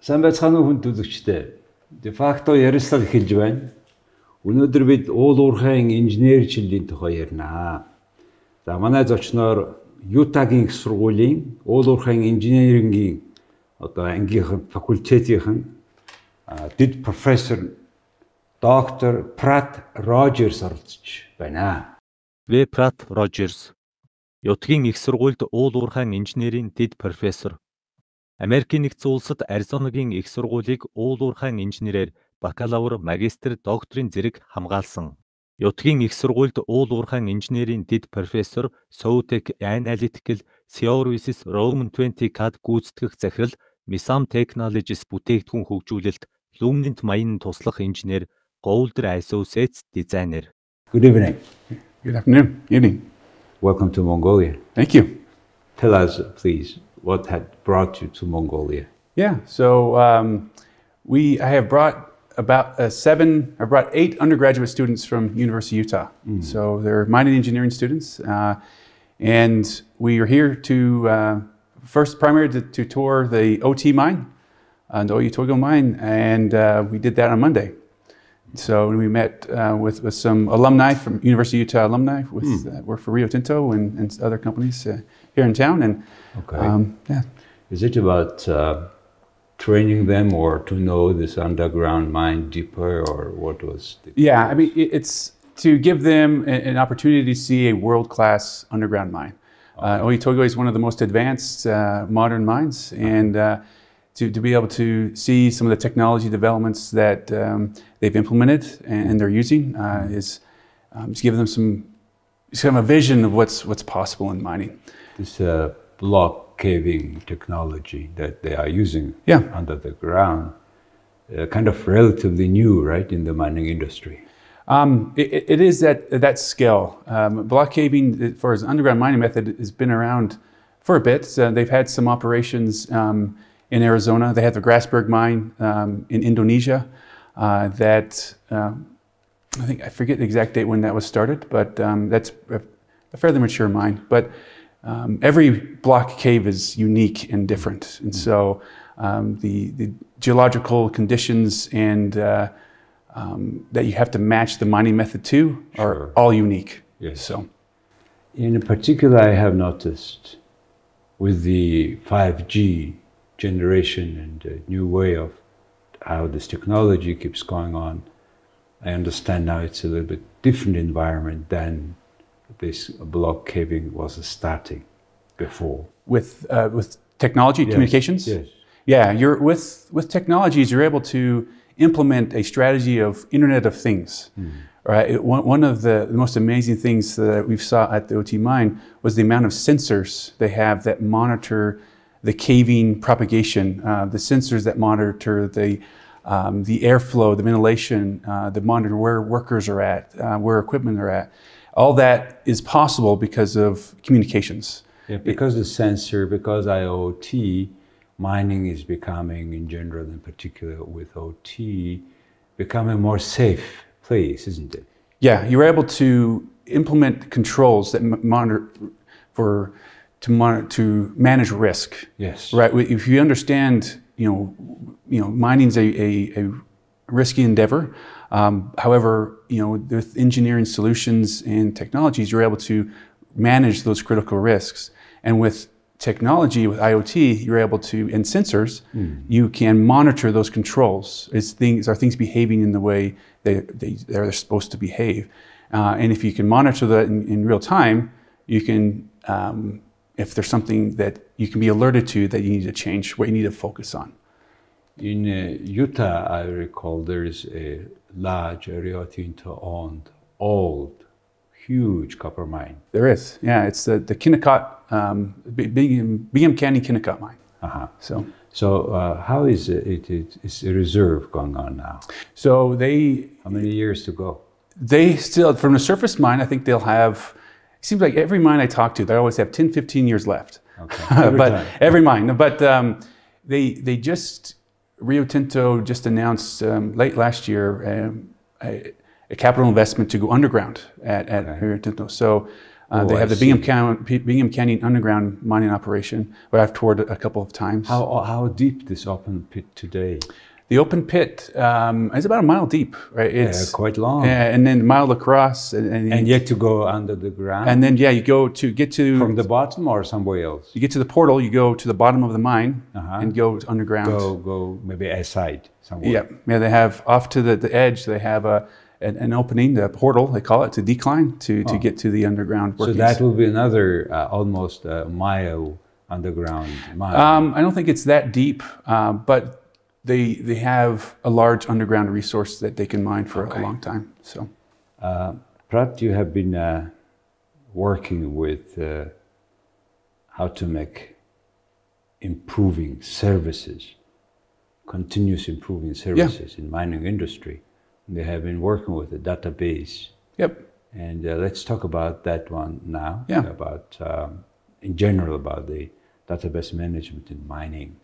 Сайн байцгаана уу хүнд үзэгчдээ. De facto ярилцлага эхэлж байна. Өнөөдөр бид уурхайн инженерчлэлийн тухай ярина. За манай зочноор Ютагийн их сургуулийн уурхайн инженерийн ангийнхан факультетийнхэн дэд профессор доктор Pratt Рожерс оролцож байна. В.Пратт Рожерс Ютагийн их сургуульд уурхайн инженерийн дэд профессор. Америкийн нэгдсэн улсад Аризонагийн их сургуулийг уурхайн инженерээр бакалавр, магистр, докторийн зэрэг хамгаалсан. Ютагийн их сургуульд уурхайн инженерийн дэд профессор Сэдэв Analytical Services Roman 20 CAD гүйцэтгэх захирал Misam Technologies бүтээгдэхүүн хөгжүүлэлт Luminant маяны туслах инженер Golder Associates дизайнер. Good evening. Good afternoon. Evening. Welcome to Mongolia. Thank you. Tell us, please, what had brought you to Mongolia? Yeah. So I have brought about I brought 8 undergraduate students from University of Utah. So they're mining engineering students, and we are here to first primarily to tour the OT mine, the Oyu mine, and we did that on Monday. So we met with some alumni from University of Utah alumni work for Rio Tinto and other companies here in town. And yeah. Is it about training them or to know this underground mine deeper, or what was the... Yeah, I mean, it's to give them an opportunity to see a world-class underground mine. Oyu is one of the most advanced modern mines, and to be able to see some of the technology developments that they've implemented and they're using is to give them some kind of a vision of what's possible in mining. This block caving technology that they are using under the ground, kind of relatively new, right, in the mining industry. It is that scale. Block caving, as far as underground mining method, has been around for a bit. They've had some operations in Arizona. They have the Grasberg mine in Indonesia that I forget the exact date when that was started, but that's a fairly mature mine. But every block cave is unique and different, and so the geological conditions and that you have to match the mining method to are all unique. Yes. So, in particular, I have noticed with the 5G generation and a new way of how this technology keeps going on, I understand now it's a little bit different environment than this block caving was starting before. With technology, communications? Yes. Yeah, with technologies, you're able to implement a strategy of Internet of Things. Right? One of the most amazing things that we saw at the OT mine was the amount of sensors they have that monitor the caving propagation, the sensors that monitor the airflow, the ventilation, the monitor where workers are at, where equipment are at. All that is possible because of communications. Yeah, because the sensor, because IoT, mining is becoming, in general, in particular with OT, becoming a more safe place, isn't it? Yeah, you're able to implement controls that to manage risk. Yes. Right. If you understand, mining's a risky endeavor. However, with engineering solutions and technologies, you're able to manage those critical risks. And with technology, with IoT, you're able to, and sensors, you can monitor those controls. Are things behaving in the way they're supposed to behave? And if you can monitor that in real time, you can, if there's something that you can be alerted to that you need to change, what you need to focus on. In Utah, I recall there is a large Rio Tinto owned, old, huge copper mine. There is, yeah. It's the Kennecott, Bingham Canyon Kennecott mine. So how is it? It's a reserve going on now. So how many years to go? They still, from the surface mine, I think they'll have. It seems like every mine I talk to, they always have 10, 15 years left. Okay. Every mine. But they just, Rio Tinto just announced late last year a capital investment to go underground at Rio Tinto. So They have the Bingham Canyon underground mining operation, where I've toured a couple of times. How deep this open pit today? The open pit is about a mile deep, right? It's quite long. And then a mile across. And yet to go under the ground? And then, you get to... From the bottom or somewhere else? You get to the portal, you go to the bottom of the mine and go underground. Go maybe aside somewhere. Yeah, they have off to the edge, they have an opening, the portal, they call it, to decline to get to the underground workings. So that will be another almost a mile underground mine. I don't think it's that deep, but they have a large underground resource that they can mine for a long time. So, Pratt, you have been working with how to make improving services, continuous improving services in mining industry. They have been working with a database. Yep. And let's talk about that one now. Yeah. About in general about the database management in mining.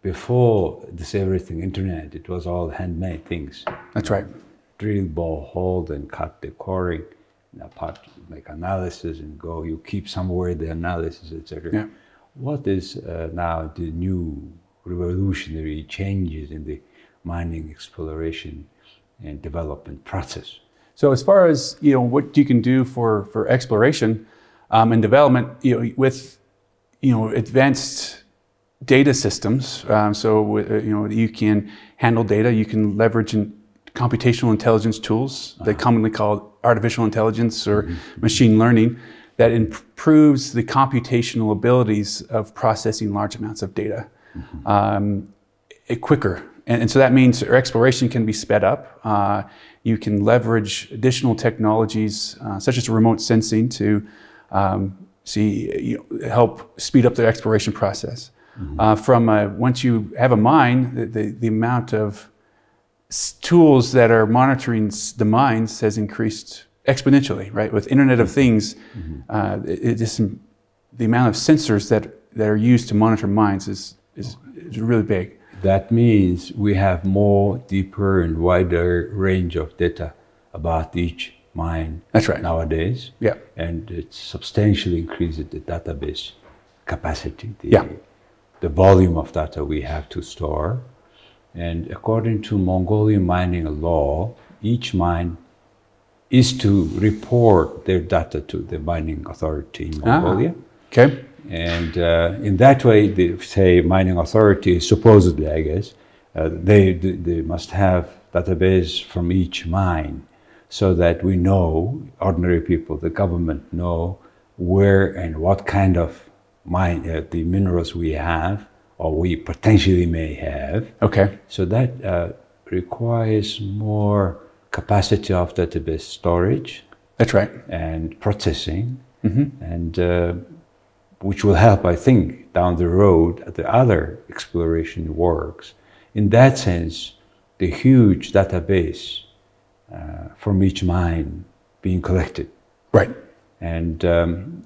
Before this everything internet, it was all handmade things. That's right. Drill, bore, hole, and cut the coring, make analysis and go. You keep somewhere the analysis, etc. Yeah. What is now the new revolutionary changes in the mining exploration and development process? So as far as what you can do for exploration and development, with advanced data systems, you can handle data. You can leverage computational intelligence tools, they commonly called artificial intelligence or machine learning, that improves the computational abilities of processing large amounts of data quicker. And so that means exploration can be sped up. You can leverage additional technologies such as remote sensing to help speed up the exploration process. Once you have a mine, the amount of tools that are monitoring the mines has increased exponentially, right? With Internet of Things, the amount of sensors that are used to monitor mines is really big. That means we have more, deeper, and wider range of data about each mine. That's right. Nowadays. Yeah. And it substantially increases the database capacity, the volume of data we have to store. And according to Mongolian mining law, each mine is to report their data to the mining authority in Mongolia. Okay. And in that way, the mining authority, supposedly, I guess, they must have database from each mine so that we know, ordinary people, the government know where and what kind of mine, the minerals we have or we potentially may have. Okay. So that requires more capacity of database storage. That's right. And processing, and which will help, I think, down the road at the other exploration works. In that sense, the huge database from each mine being collected. Right. And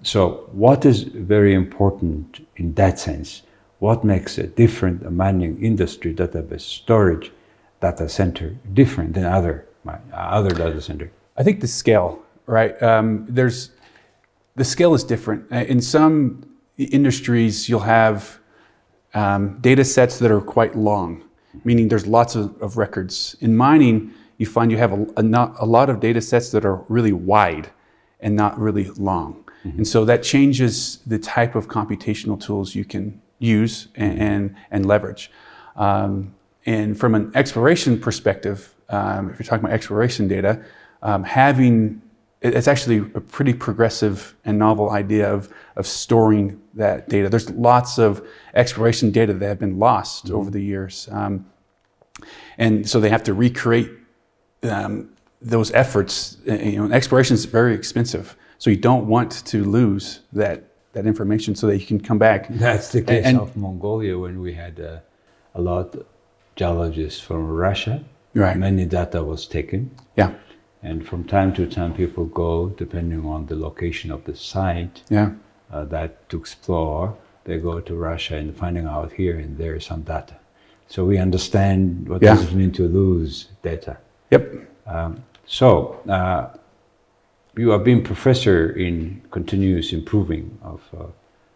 so what is very important in that sense? What makes a different mining industry database storage data center different than other data center? I think the scale, right? The scale is different. In some industries, you'll have data sets that are quite long, meaning there's lots of records. In mining, you find you have a lot of data sets that are really wide and not really long. And so that changes the type of computational tools you can use and leverage. And from an exploration perspective, if you're talking about exploration data, it's actually a pretty progressive and novel idea of storing that data. There's lots of exploration data that have been lost over the years. And so they have to recreate those efforts. Exploration is very expensive. So you don't want to lose that information so that you can come back. That's the case of Mongolia when we had a lot of geologists from Russia. Right. Many data was taken. Yeah. And from time to time, people go, depending on the location of the site that to explore, they go to Russia and finding out here and there some data. So we understand what does it mean to lose data. Yep. you have been professor in continuous improving of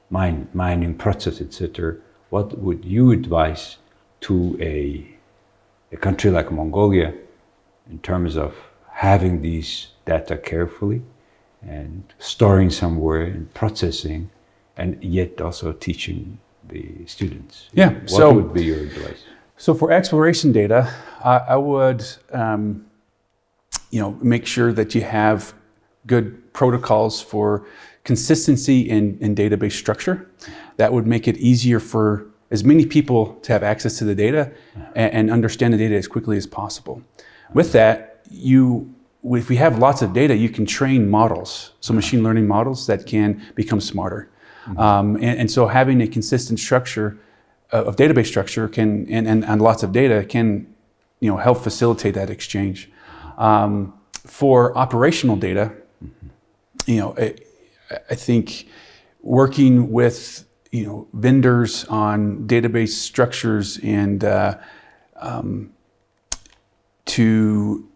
mining process, etc. What would you advise to a country like Mongolia in terms of having these data carefully and storing somewhere and processing, and yet also teaching the students? Yeah. What would be your advice? So for exploration data, I would, make sure that you have good protocols for consistency in database structure. That would make it easier for as many people to have access to the data and understand the data as quickly as possible. With that, if we have lots of data, you can train models, so machine learning models that can become smarter. And so having a consistent structure of database structure and lots of data can help facilitate that exchange. For operational data, I think working with vendors on database structures and to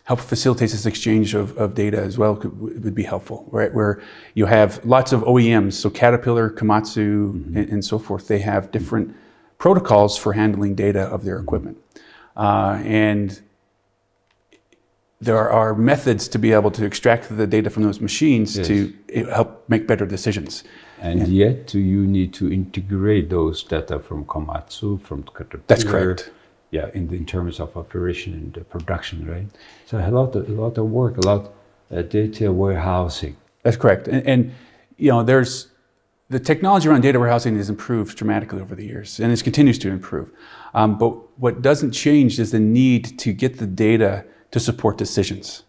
help facilitate this exchange of data as well would be helpful, right? Where you have lots of OEMs, so Caterpillar, Komatsu, and so forth. They have different protocols for handling data of their equipment, and there are methods to be able to extract the data from those machines to help make better decisions. And yet you need to integrate those data from Komatsu, from Caterpillar. That's correct. Yeah, in terms of operation and production, right? So a lot of work, a lot of data warehousing. That's correct. And there's the technology around data warehousing has improved dramatically over the years, and it continues to improve. But what doesn't change is the need to get the data to support decisions,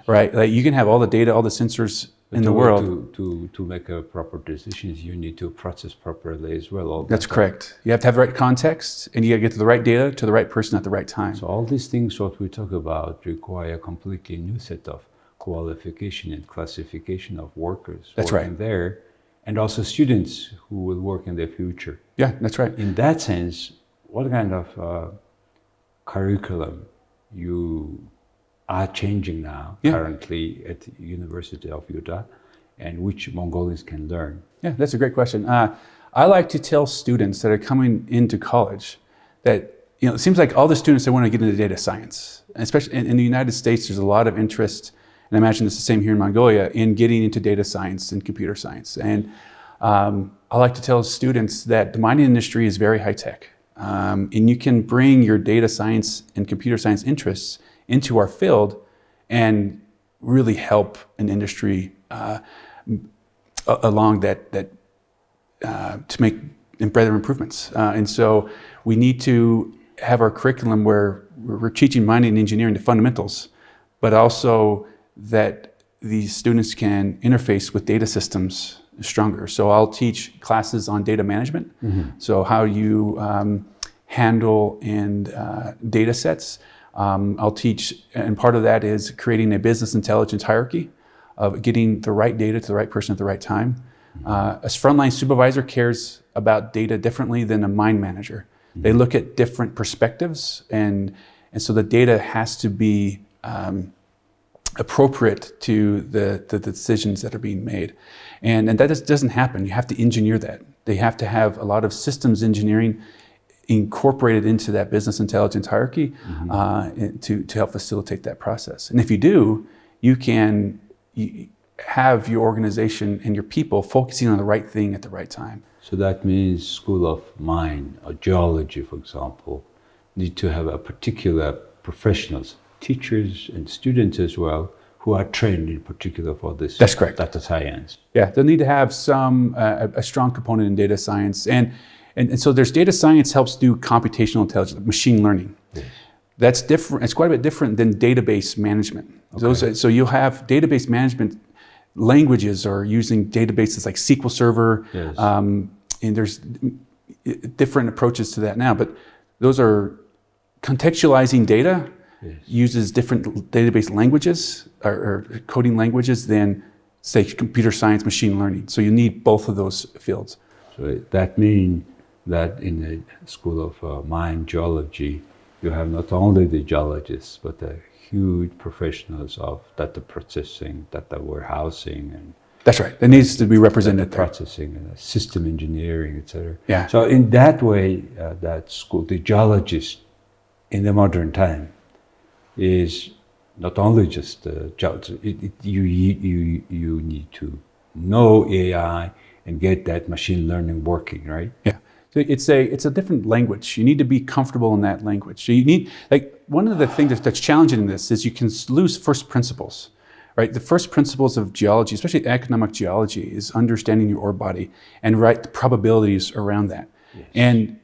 right? Like you can have all the data, all the sensors in the world. To make a proper decisions, you need to process properly as well. That's correct. You have to have the right context, and you got to get to the right data to the right person at the right time. So all these things what we talk about require a completely new set of qualification and classification of workers. That's right. There, and also students who will work in the future. Yeah, that's right. In that sense, what kind of curriculum you are changing now currently at the University of Utah, and which Mongolians can learn? Yeah, that's a great question. I like to tell students that are coming into college that it seems like all the students, they want to get into data science, and especially in the United States. There's a lot of interest, and I imagine it's the same here in Mongolia, in getting into data science and computer science. And I like to tell students that the mining industry is very high tech, and you can bring your data science and computer science interests into our field and really help an industry along that to make better improvements. And so we need to have our curriculum where we're teaching mining and engineering the fundamentals, but also that these students can interface with data systems stronger. So I'll teach classes on data management. So how you handle and data sets. I'll teach, and part of that is creating a business intelligence hierarchy of getting the right data to the right person at the right time. A frontline supervisor cares about data differently than a mine manager. They look at different perspectives, and so the data has to be appropriate to the decisions that are being made. And that just doesn't happen. You have to engineer that. They have to have a lot of systems engineering incorporated into that business intelligence hierarchy to help facilitate that process. And if you do, you can have your organization and your people focusing on the right thing at the right time. So that means School of Mine or Geology, for example, need to have a particular professionals, teachers and students as well, who are trained in particular for this. That's correct. Data science. Yeah, they'll need to have some a strong component in data science. And so there's data science helps do computational intelligence, machine learning. Yes. That's different. It's quite a bit different than database management. Okay. So you'll have database management languages are using databases like SQL Server, and there's different approaches to that now. But those are contextualizing data uses different database languages or coding languages than, say, computer science, machine learning. So you need both of those fields. So that means that in the School of Mine Geology, you have not only the geologists, but the huge professionals of data processing, data warehousing, and That's right. It needs to be represented data there. processing and system engineering, etc. Yeah. So in that way, that school, the geologist in the modern time, is not only just a geologist. You need to know AI and get that machine learning working, right? Yeah. So it's a different language. You need to be comfortable in that language. So you need, like, one of the things that's challenging in this is you can lose first principles, right? The first principles of geology, especially economic geology, is understanding your ore body and the probabilities around that. Yes. And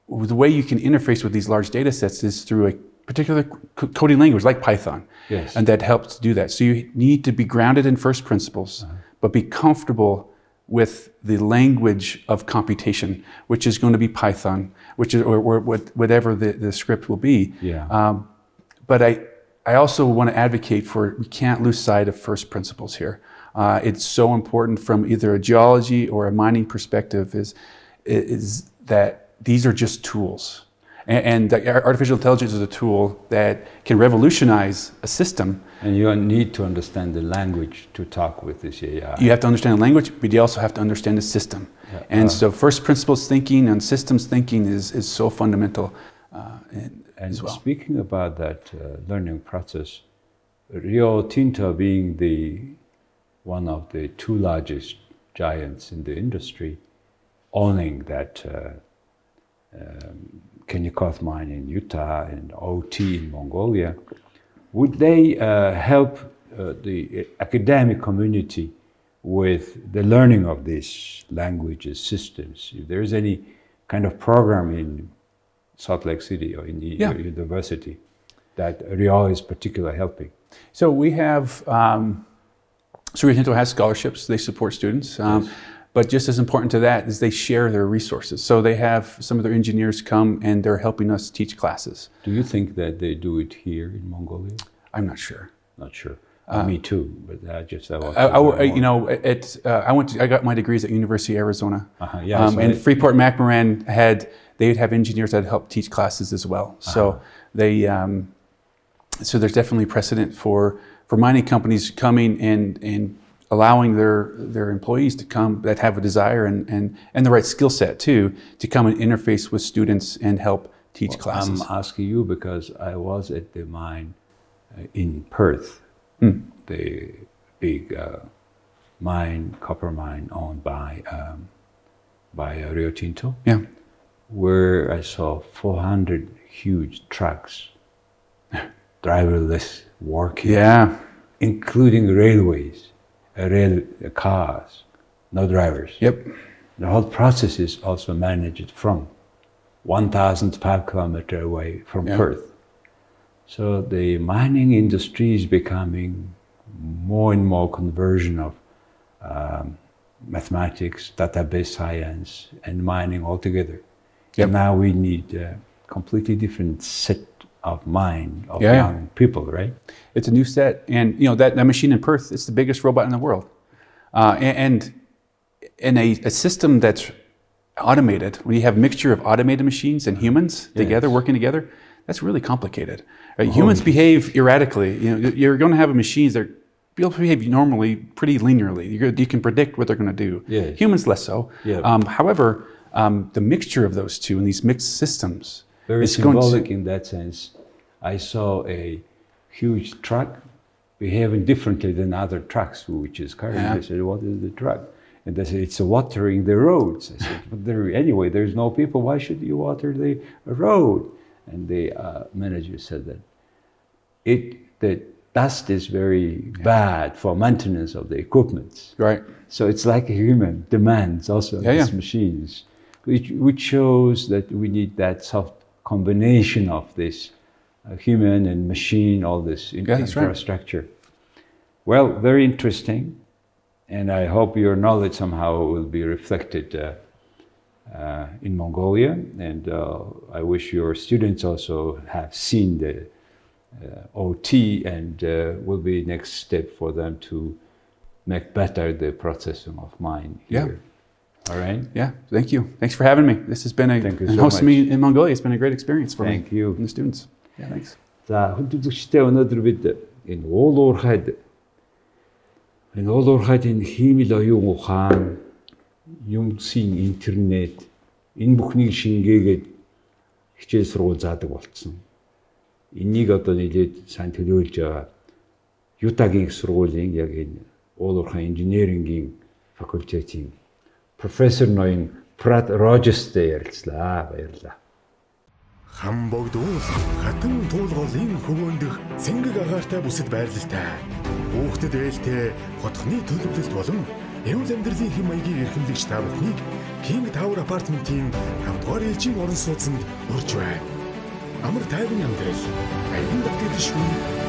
the way you can interface with these large data sets is through a particular coding language like Python. Yes. And that helps do that. So you need to be grounded in first principles, but be comfortable with the language of computation, which is going to be Python, which is or whatever the script will be. Yeah. But I also want to advocate for, we can't lose sight of first principles here. It's so important from either a geology or a mining perspective is that these are just tools. And artificial intelligence is a tool that can revolutionize a system. And you need to understand the language to talk with this AI. You have to understand the language, but you also have to understand the system. Yeah. And so first principles thinking and systems thinking is so fundamental And as well. speaking about that learning process, Rio Tinto being one of the two largest giants in the industry, owning that Kennecott mine in Utah and OT in Mongolia, would they help the academic community with the learning of these languages, systems? If there is any kind of program in Salt Lake City or in the university that Rio is particularly helping? So we have, Rio Tinto has scholarships, they support students. Yes. But just as important to that is they share their resources. So they have some of their engineers come and they're helping us teach classes. Do you think that they do it here in Mongolia? I'm not sure. Not sure. Me too, but I got my degrees at University of Arizona. Yeah, and Freeport McMoran they'd have engineers that help teach classes as well. So so there's definitely precedent for mining companies coming and allowing their employees to come that have a desire and the right skill set too, to come and interface with students and help teach classes. I'm asking you because I was at the mine in Perth, the big copper mine owned by Rio Tinto, where I saw 400 huge trucks, driverless, working, including railways. Rail cars, no drivers. Yep. The whole process is also managed from 1,005 kilometers away from Perth. So the mining industry is becoming more and more conversion of mathematics, database science, and mining altogether. And now we need a completely different set of mind of young people, right? It's a new set, and that machine in Perth, it's the biggest robot in the world, and in a system that's automated. When you have a mixture of automated machines and humans together working together, that's really complicated. Right? Humans behave erratically. You're going to have machines that behave normally, pretty linearly. You can predict what they're going to do. Humans less so. However, the mixture of those two in these mixed systems. Very symbolic in that sense. I saw a huge truck behaving differently than other trucks, which is carrying. I said, "What is the truck?" And they said, "It's watering the roads." I said, "But anyway, there's no people. Why should you water the road?" And the manager said that the dust is very bad for maintenance of the equipment. Right. So it's like a human demands also these machines, which shows that we need that soft combination of this human and machine, all this infrastructure. Right. Well, very interesting, and I hope your knowledge somehow will be reflected in Mongolia, and I wish your students also have seen the OT and will be next step for them to make better the processing of mine here. All right. Yeah. Thank you. Thanks for having me. This has been hosting me in Mongolia. It's been a great experience for me. Thank you. And the students. Yeah. Thanks. За хүнд үзэгчтэй өнөөдөр бид энэ уул уурхайд энэ хиймэл оюун ухаан, юмсын интернет энэ бүхнийг шингээгээд хичээл сургууль заадаг болцсон. Энийг одоо нийлээд сайн төлөөлж байгаа Ютагийн сургуулийн яг энэ уул уурхайн инженерийн факультетийн профессор ноён Pratt Рожерстэй ярилцлаа. Баярлалаа. Хам богдуул хатан туулгын хөвөөндөх цэнгэг агаартай бүсэд байрлалтай. Хүүхдэд ээлтэй хотхны төлөвлөлт болон эрүүл амьдралын хэм маягийн эрхэмлэгч та бүхнийг King Tower апартментийн 5 дугаар ээлжийн орон сууцнд урьж байна. Амар тайван амьдрал, аян давтагдaltaй шүү.